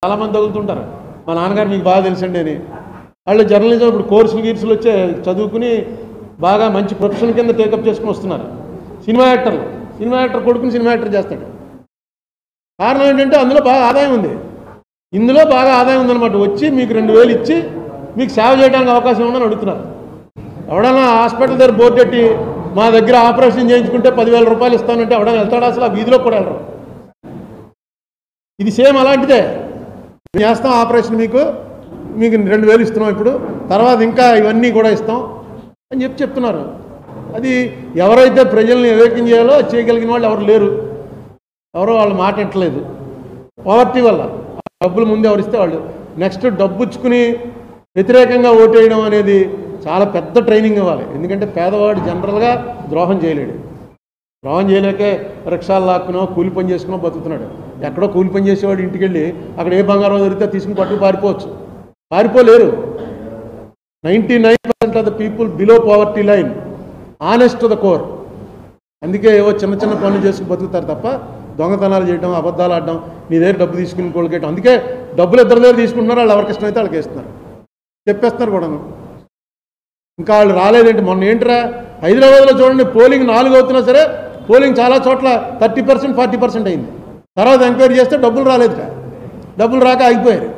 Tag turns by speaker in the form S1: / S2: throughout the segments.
S1: చాలామంది తగులుతుంటారు. మా నాన్నగారు మీకు బాగా తెలుసండి అని. వాళ్ళు జర్నలిజం ఇప్పుడు కోర్సులు వచ్చే చదువుకుని బాగా మంచి ప్రొఫెషన్ కింద టేకప్ చేసుకుని వస్తున్నారు. సినిమా యాక్టర్ కొడుకుని సినిమా యాక్టర్ చేస్తాడు. కారణం ఏంటంటే అందులో బాగా ఆదాయం ఉంది. ఇందులో బాగా ఆదాయం ఉందన్నమాట. వచ్చి మీకు 2000 ఇచ్చి మీకు సేవ చేయడానికి అవకాశం ఉందని అడుగుతున్నారు. ఎవడన్నా హాస్పిటల్ దగ్గర బోర్డు పెట్టి మా దగ్గర ఆపరేషన్ చేయించుకుంటే 10,000 రూపాయలు ఇస్తానంటే ఎవడన్నా వెళ్తాడా? అసలు ఆ వీధిలో కూడా వెళ్ళరు. ఇది సేమ్ అలాంటిదే. చేస్తాం ఆపరేషన్, మీకు 2000 ఇస్తున్నాం, ఇప్పుడు తర్వాత ఇంకా ఇవన్నీ కూడా ఇస్తాం అని చెప్తున్నారు. అది ఎవరైతే ప్రజల్ని వివేకం చేయాలో చేయగలిగిన వాళ్ళు ఎవరు లేరు. ఎవరో వాళ్ళు మాట్లాడట్లేదు. పావర్టీ వల్ల డబ్బులు ముందు ఎవరిస్తే వాళ్ళు నెక్స్ట్ డబ్బు ఇచ్చుకుని వ్యతిరేకంగా ఓటేయడం అనేది చాలా పెద్ద ట్రైనింగ్ ఇవ్వాలి. ఎందుకంటే పేదవాడు జనరల్గా ద్రోహం చేయలేడు. ద్రోహం చేయలేకే రిక్షాలు లాక్కునో కూలి పని చేసుకునో బతుకుతున్నాడు. ఎక్కడో కూలి పని చేసేవాడు ఇంటికి వెళ్ళి అక్కడ ఏ బంగారం దొరికితే తీసుకుని పట్టుకు పారిపోవచ్చు. పారిపోలేరు. 99% of the people below poverty line, honest to the core. అందుకే ఏవో చిన్న పనులు చేసుకుని బతుకుతారు తప్ప దొంగతనాలు చేయడం, అబద్ధాలు ఆడడం, నీ దగ్గర డబ్బు తీసుకుని కొడుకేయడం. అందుకే డబ్బులు ఇద్దరి దగ్గర తీసుకుంటున్నారు. వాళ్ళు ఎవరికి ఇష్టమైతే వాళ్ళకి వేస్తున్నారు, చెప్పేస్తున్నారు కూడాను. ఇంకా వాళ్ళు రాలేదేంటి? మొన్న ఏంట్రా హైదరాబాద్లో చూడండి, పోలింగ్ 4 అవుతున్నా సరే పోలింగ్ చాలా చోట్ల 30%, 40% అయింది. తర్వాత ఎంక్వైరీ చేస్తే డబ్బులు రాలేదుట. డబ్బులు రాక ఆగిపోయారు.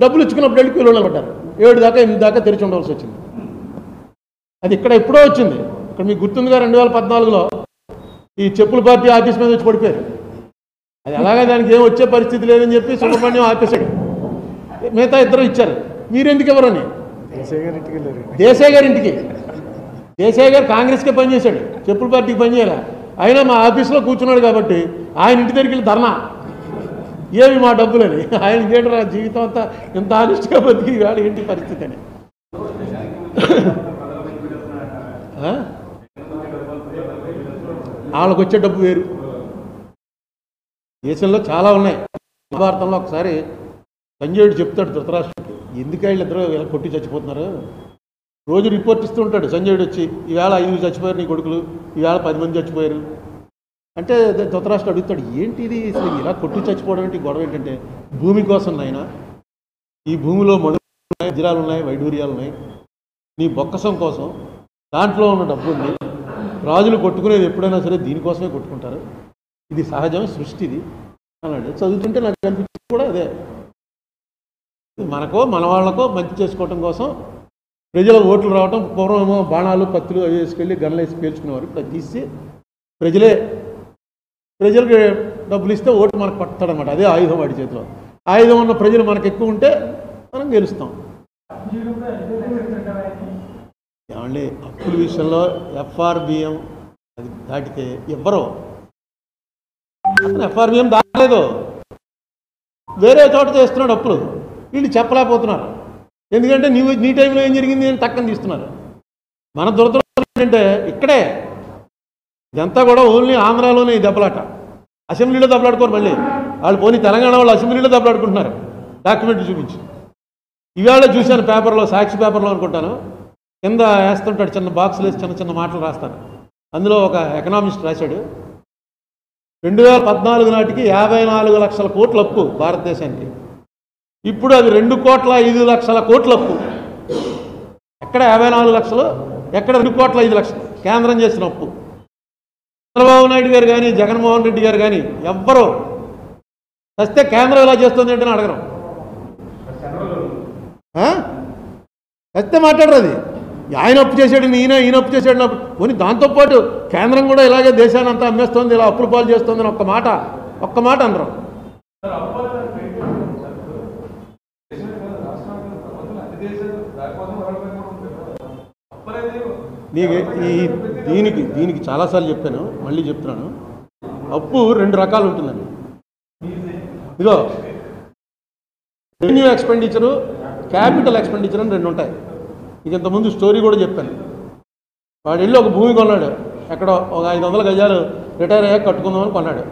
S1: డబ్బులు ఇచ్చుకున్నప్పుడు వెళ్ళి కూలీలు పడ్డారు. 7 దాకా 8 దాకా తెరిచి ఉండవలసి వచ్చింది. అది ఇక్కడ ఎప్పుడో వచ్చింది. ఇక్కడ మీకు గుర్తుందిగా 2014లో ఈ చెప్పుల పార్టీ ఆఫీస్ మీద వచ్చి పడిపోయారు. అది అలాగే దానికి ఏం వచ్చే పరిస్థితి లేదని చెప్పి సుబ్రహ్మణ్యం ఆపేశాడు. మిగతా ఇద్దరు ఇచ్చారు. మీరెందుకు ఎవరని దేశాయ్ గారింటికి. దేశాయ్ గారు కాంగ్రెస్కే పనిచేశాడు, చెప్పుల పార్టీకి పనిచేయాలి. అయినా మా ఆఫీస్లో కూర్చున్నాడు కాబట్టి ఆయన ఇంటి దగ్గరికి వెళ్ళి ధర్నా, ఏమి మా డబ్బులని. ఆయన ఏంటరా జీవితం అంతా ఎంత ఆనిస్ట్గా బతికి వాడు ఏంటి పరిస్థితి అని. వాళ్ళకు వచ్చే డబ్బు వేరు. దేశంలో చాలా ఉన్నాయి. మహాభారతంలో ఒకసారి సంజయుడు చెప్తాడు ధృతరాష్ట్రుడికి, ఎందుకు వీళ్ళిద్దరూ ఇలా కొట్టి చచ్చిపోతున్నారు. రోజు రిపోర్ట్ ఇస్తూ ఉంటాడు సంజయుడు వచ్చి, ఈవేళ 5 చచ్చిపోయారు నీ కొడుకులు, ఈవేళ 10 మంది చచ్చిపోయారు అంటే. ధృతరాష్ట్రుడు అడుగుతాడు, ఏంటి ఇది అసలు ఇలా కొట్టి చచ్చిపోవడం ఏంటి, గొడవ ఏంటంటే, భూమి కోసం నాయన, ఈ భూమిలో మధురాలు ఉన్నాయి, వజ్రాలు ఉన్నాయి, వైడూర్యాలు ఉన్నాయి, నీ బొక్కసం కోసం దాంట్లో ఉన్న డబ్బు ఉంది. రాజులు కొట్టుకునేది ఎప్పుడైనా సరే దీనికోసమే కొట్టుకుంటారు, ఇది సహజం, సృష్టిది అన్నాడు. చదువుతుంటే నాకు అనిపించింది కూడా అదే. మనకో మన వాళ్ళకో మంచి చేసుకోవటం కోసం ప్రజల ఓట్లు రావటం. పూర్వమేమో బాణాలు కత్తులు అవి వేసుకెళ్ళి గన్లు వేసి పేల్చుకునేవారు. ఇప్పుడు తీసి ప్రజలకు డబ్బులు ఇస్తే ఓటు మనకు పడతాడనమాట. అదే ఆయుధం వాడి చేతిలో. ఆయుధం ఉన్న ప్రజలు మనకు ఎక్కువ ఉంటే మనం గెలుస్తాం. ఏమండి, అప్పుల విషయంలో FRBM అది దాటితే ఎవ్వరో, FRBM దాటలేదు, వేరే చోట చేస్తున్నాడు అప్పులు. వీళ్ళు చెప్పలేకపోతున్నారు. ఎందుకంటే నీ టైంలో ఏం జరిగింది అని టక్కన తీస్తున్నారు. మన దురదృష్టం ఏంటంటే ఇక్కడే ఇదంతా కూడా ఓన్లీ ఆంధ్రాలోనే ఈ దెబ్బలాట. అసెంబ్లీలో దెబ్బలాడుకోరు. మళ్ళీ వాళ్ళు పోనీ తెలంగాణ వాళ్ళు అసెంబ్లీలో దెబ్బలాడుకుంటున్నారు డాక్యుమెంట్లు చూపించి. ఇవాళ చూశాను పేపర్లో, సాక్షి పేపర్లో అనుకుంటాను, కింద వేస్తుంటాడు చిన్న బాక్సులు వేసి చిన్న మాటలు రాస్తాడు. అందులో ఒక ఎకనామిస్ట్ రాశాడు, 2014 నాటికి 54 లక్షల కోట్ల అప్పు భారతదేశానికి. ఇప్పుడు అది 2,05,00,000 కోట్ల అప్పు. ఎక్కడ 54 లక్షలు, ఎక్కడ 2,05,00,000 కేంద్రం చేసిన అప్పు. చంద్రబాబు నాయుడు గారు కానీ జగన్మోహన్ రెడ్డి గారు కానీ ఎవ్వరూ వస్తే కేంద్రం ఎలా చేస్తుంది ఏంటని అడగరు. వస్తే మాట్లాడరు. అది ఆయన అప్పు చేశాడు, ఈయన అప్పు చేశాడు పోనీ దాంతోపాటు కేంద్రం కూడా ఇలాగే దేశాన్ని అంతా అమ్మేస్తుంది, ఇలా అప్పుల పాలు చేస్తుంది అని ఒక్క మాట అనరు. దీనికి చాలాసార్లు చెప్పాను, మళ్ళీ చెప్తున్నాను. అప్పు 2 రకాలు ఉంటుందండి. ఇదిగో రెవెన్యూ ఎక్స్పెండిచరు, క్యాపిటల్ ఎక్స్పెండిచర్ అని 2 ఉంటాయి. ఇది ఇంతకుముందు స్టోరీ కూడా చెప్పాను. వాడు వెళ్ళి ఒక భూమి కొన్నాడు, ఎక్కడో ఒక 500 గజాలు రిటైర్ అయ్యాక కట్టుకుందామని కొన్నాడు.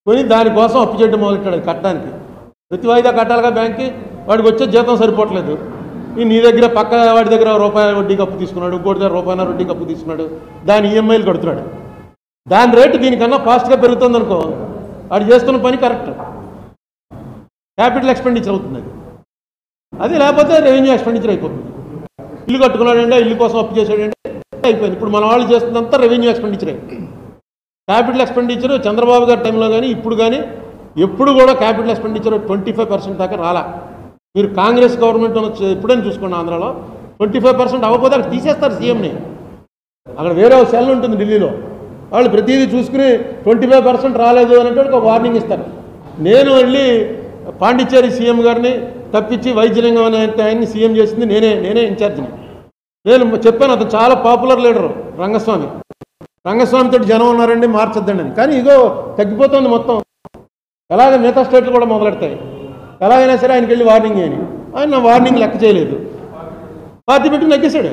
S1: కొని దానికోసం అప్పు చేయడం మొదలెట్టాడు. కట్టడానికి ప్రతి వాయిదా కట్టాలిగా బ్యాంక్కి. వాడికి వచ్చే జీతం సరిపోవట్లేదు. నీ దగ్గర పక్క వాడి దగ్గర రూపాయి వడ్డీకి అప్పు తీసుకున్నాడు, ఇంకోటి దగ్గర రూపాయల వడ్డీకి అప్పు తీసుకున్నాడు, దాని EMIలు కడుతున్నాడు. దాని రేటు దీనికన్నా ఫాస్ట్గా పెరుగుతుంది అనుకో, వాడు చేస్తున్న పని కరెక్ట్. క్యాపిటల్ ఎక్స్పెండిచర్ అవుతుంది అది లేకపోతే రెవెన్యూ ఎక్స్పెండిచర్ అయిపోతుంది. ఇల్లు కట్టుకున్నాడంటే ఇల్లు కోసం అప్పు చేసాడంటే అయిపోయింది. ఇప్పుడు మన వాళ్ళు చేస్తున్నంత రెవెన్యూ ఎక్స్పెండిచరే. క్యాపిటల్ ఎక్స్పెండిచర్ చంద్రబాబు గారి టైంలో కానీ ఇప్పుడు కానీ ఎప్పుడు కూడా క్యాపిటల్ ఎక్స్పెండిచర్ 25% దాకా రాలా. మీరు కాంగ్రెస్ గవర్నమెంట్ ఎప్పుడైనా చూసుకోండి, ఆంధ్రాలో 25% అవ్వకపోతే అక్కడ తీసేస్తారు సీఎంని. అక్కడ వేరే సెల్ ఉంటుంది ఢిల్లీలో, వాళ్ళు ప్రతిదీ చూసుకుని 25% రాలేదు అనేటువంటి ఒక వార్నింగ్ ఇస్తారు. నేను వెళ్ళి పాండిచ్చేరి సీఎం గారిని తప్పించి వైద్యలింగం అనే ఆయన్ని సీఎం చేసింది నేనే ఇన్ఛార్జిని. నేను చెప్పాను, అతను చాలా పాపులర్ లీడరు రంగస్వామితో జనం ఉన్నారండి మార్చొద్దండి అని. కానీ ఇగో తగ్గిపోతుంది మొత్తం. ఎలాగ మిగతా స్టేట్లు కూడా మొదలెడతాయి. ఎలాగైనా సరే ఆయనకి వెళ్ళి వార్నింగ్ చేయని, ఆయన నా వార్నింగ్ లెక్క చేయలేదు, పార్టీ పెట్టి నగ్గేశాడు.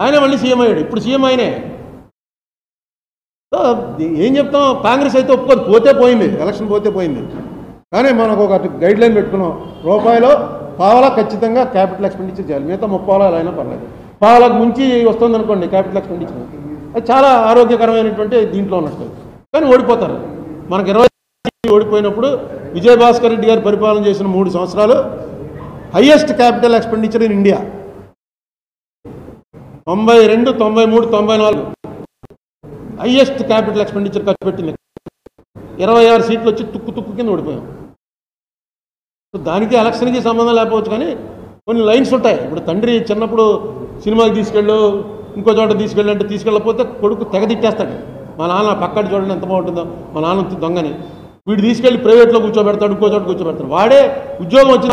S1: ఆయన మళ్ళీ సీఎం అయ్యాడు. ఇప్పుడు సీఎం ఆయనే. ఏం చెప్తాం, కాంగ్రెస్ అయితే ఒప్పుకోదు, పోతే పోయింది, ఎలక్షన్ పోతే పోయింది. కానీ మనకు ఒక గైడ్ లైన్ పెట్టుకున్నాం, రూపాయలో పావలా ఖచ్చితంగా క్యాపిటల్ ఎక్స్పెండిచర్ చేయాలి. మిగతా 30 అయినా పర్లేదు. పావలకు ముంచి వస్తుంది అనుకోండి క్యాపిటల్ ఎక్స్పెండిచర్, అది చాలా ఆరోగ్యకరమైనటువంటి దీంట్లో ఉన్నట్టు. కానీ ఓడిపోతారు. మనకు 20 ఓడిపోయినప్పుడు విజయభాస్కర్ రెడ్డి గారు పరిపాలన చేసిన 3 సంవత్సరాలు highest capital expenditure in India. 92, 93, 94 highest capital expenditure ఖర్చు పెట్టింది. 26 సీట్లు వచ్చి తుక్కు కింద ఓడిపోయాం. దానికి ఎలక్షన్కి సంబంధం లేకపోవచ్చు, కానీ కొన్ని లైన్స్ ఉంటాయి. ఇప్పుడు తండ్రి చిన్నప్పుడు సినిమాకి తీసుకెళ్ళు, ఇంకో చోట తీసుకెళ్ళి అంటే తీసుకెళ్ళకపోతే కొడుకు తెగ తిట్టేస్తాడు. మా నాన్న పక్కడి చూడండి ఎంత బాగుంటుందో, మా నాన్న దొంగని. వీడు తీసుకెళ్ళి ప్రైవేట్లో కూర్చోబెడతాడు, ఇంకో చోట కూర్చోబెడతాడు. వాడే ఉద్యోగం వచ్చిన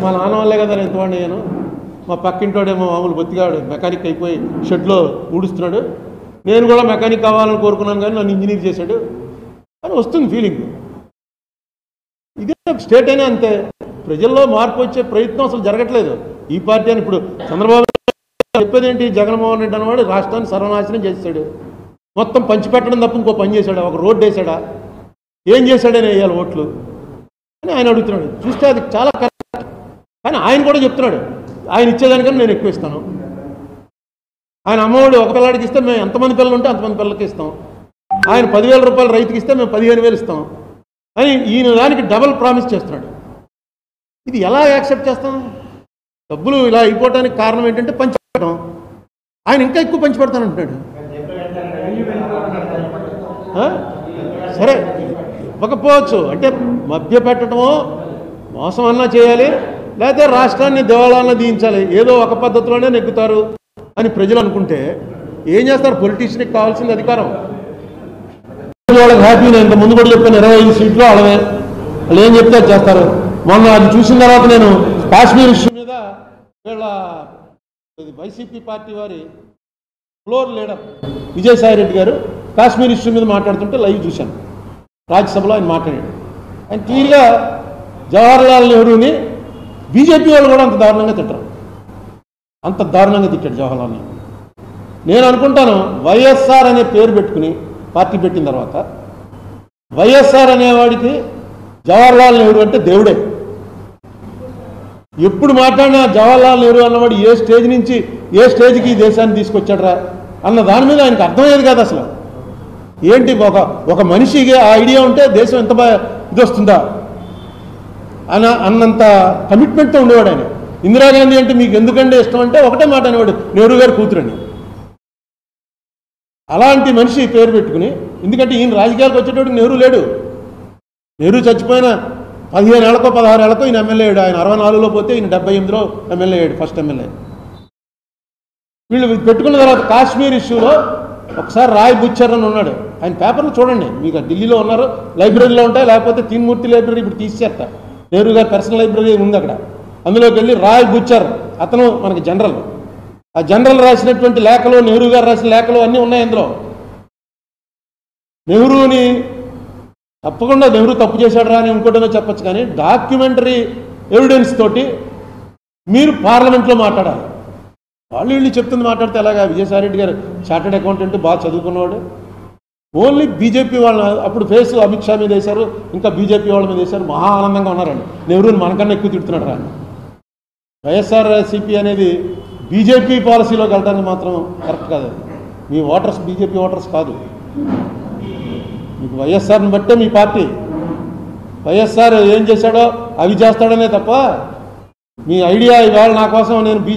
S1: మా నాన్న వల్లే కదా నేను ఎంతవాడిని నేను. మా పక్కింటోడేమో మామూలు బొత్తిగాడు మెకానిక్ అయిపోయి షెడ్లో ఊడుస్తున్నాడు. నేను కూడా మెకానిక్ కావాలని కోరుకున్నాను, కానీ నన్ను ఇంజనీర్ చేశాడు అని వస్తుంది ఫీలింగ్. ఇదే స్టేట్ అయినా అంతే. ప్రజల్లో మార్పు వచ్చే ప్రయత్నం అసలు జరగట్లేదు. ఈ పార్టీ అని ఇప్పుడు చంద్రబాబు చెప్పేది ఏంటి, జగన్మోహన్ రెడ్డి అన్నవాడు రాష్ట్రాన్ని సర్వనాశనం చేశాడు, మొత్తం పంచిపెట్టడం తప్ప ఇంకో పని చేశాడా, ఒక రోడ్డు వేసాడా, ఏం చేశాడని వేయాలి ఓట్లు అని ఆయన అడుగుతున్నాడు. చూస్తే అది చాలా కరెక్ట్. కానీ ఆయన కూడా చెప్తున్నాడు, ఆయన ఇచ్చేదానికన్నా నేను ఎక్కువ ఇస్తాను. ఆయన అమ్మఒడి ఒక పిల్లాడికి ఇస్తే మేము ఎంతమంది పిల్లలు ఉంటే అంతమంది పిల్లలకి ఇస్తాం. ఆయన 10,000 రూపాయలు రైతుకి ఇస్తే మేము 15,000 ఇస్తాం అని ఈయన దానికి డబల్ ప్రామిస్ చేస్తున్నాడు. ఇది ఎలా యాక్సెప్ట్ చేస్తాం? డబ్బులు ఇలా అయిపోవటానికి కారణం ఏంటంటే పంచిపెట్టడం. ఆయన ఇంకా ఎక్కువ పంచిపెడతానంటున్నాడు. సరే ఇవ్వకపోవచ్చు అంటే మభ్య పెట్టడమో మోసం అన్నా చేయాలి, లేకపోతే రాష్ట్రాన్ని దివాళాన్న దీయించాలి, ఏదో ఒక పద్ధతిలోనే నెగ్గుతారు అని ప్రజలు అనుకుంటే ఏం చేస్తారు? పొలిటీషియన్కి కావాల్సింది అధికారం. వాళ్ళకి హ్యాపీ. నేను ఇంత ముందు కూడా చెప్పాను, 25 సీట్లు వాళ్ళవే, వాళ్ళు ఏం చెప్తే అది చేస్తారు. మొన్న అది చూసిన తర్వాత నేను కాశ్మీర్ ఇష్యూ మీద వీళ్ళ వైసీపీ పార్టీ వారి ఫ్లోర్ లీడర్ విజయసాయి రెడ్డి గారు కాశ్మీర్ ఇష్యూ మీద మాట్లాడుతుంటే లైవ్ చూశాను. రాజ్యసభలో ఆయన మాట్లాడాడు. ఆయన క్లియర్గా జవహర్లాల్ నెహ్రూని బీజేపీ వాళ్ళు కూడా అంత దారుణంగా తిట్టరు, అంత దారుణంగా తిట్టాడు జవహర్లాల్ నెహ్రూ. నేను అనుకుంటాను వైఎస్ఆర్ అనే పేరు పెట్టుకుని పార్టీ పెట్టిన తర్వాత వైఎస్ఆర్ అనేవాడికి జవహర్లాల్ నెహ్రూ అంటే దేవుడే. ఎప్పుడు మాట్లాడినా జవహర్లాల్ నెహ్రూ అన్నవాడు ఏ స్టేజ్ నుంచి ఏ స్టేజ్కి ఈ దేశాన్ని తీసుకొచ్చాడరా అన్న దాని మీద ఆయనకు అర్థమయ్యేది కాదు అసలు. ఏంటి ఒక మనిషికి ఆ ఐడియా ఉంటే దేశం ఎంత ఇది వస్తుందా అన్నంత కమిట్మెంట్తో ఉండేవాడు ఆయన. ఇందిరాగాంధీ అంటే మీకు ఎందుకంటే ఇష్టం అంటే ఒకటే మాట అనేవాడు, నెహ్రూ గారు కూతురని. అలాంటి మనిషి పేరు పెట్టుకుని, ఎందుకంటే ఈయన రాజకీయాలకు వచ్చేటప్పుడు నెహ్రూ లేడు. నెహ్రూ చచ్చిపోయిన 15 ఏళ్లకో 16 ఏళ్లకో ఈయన ఎమ్మెల్యే అయ్యాడు. ఆయన 64లో పోతే ఈయన 78లో ఎమ్మెల్యే అయ్యాడు, ఫస్ట్ ఎమ్మెల్యే. వీళ్ళు పెట్టుకున్న తర్వాత కాశ్మీర్ ఇష్యూలో ఒకసారి రాయ్ బుచ్చర్ అని ఉన్నాడు. ఆయన పేపర్లు చూడండి, మీకు ఢిల్లీలో ఉన్నారు, లైబ్రరీలో ఉంటాయి, లేకపోతే తీన్మూర్తి లైబ్రరీ ఇప్పుడు తీసేట, నెహ్రూ గారి పర్సనల్ లైబ్రరీ ఉంది అక్కడ. అందులోకి వెళ్ళి రాయ్ బుచ్చర్ అతను మనకి జనరల్, ఆ జనరల్ రాసినటువంటి లేఖలు, నెహ్రూ గారు రాసిన లేఖలు అన్నీ ఉన్నాయి అందులో. నెహ్రూని తప్పకుండా నెహ్రూ తప్పు చేశాడు రా అని ఇంకోటేదో చెప్పచ్చు, కానీ డాక్యుమెంటరీ ఎవిడెన్స్ తోటి మీరు పార్లమెంట్లో మాట్లాడాలి. వాళ్ళు వీళ్ళు చెప్తుంది మాట్లాడితే ఎలాగా? విజయసాయిరెడ్డి గారు చార్టెడ్ అకౌంటెంట్, బాగా చదువుకున్నవాడు. ఓన్లీ బీజేపీ వాళ్ళ అప్పుడు ఫేస్ అమిత్ షా మీద వేశారు, ఇంకా బీజేపీ వాళ్ళ మీద వేశారు, మహా ఆనందంగా ఉన్నారండి. నెహ్రూని మనకన్నా ఎక్కువ తిడుతున్నాడు రా. వైఎస్ఆర్సీపీ అనేది బీజేపీ పాలసీలోకి వెళ్ళడానికి మాత్రం కరెక్ట్ కాదు. మీ ఓటర్స్ బీజేపీ ఓటర్స్ కాదు, మీకు వైఎస్ఆర్ని బట్టే మీ పార్టీ. వైఎస్ఆర్ ఏం చేశాడో అవి చేస్తాడనే తప్ప మీ ఐడియా ఇవాళ నా కోసం నేను బీజేపీ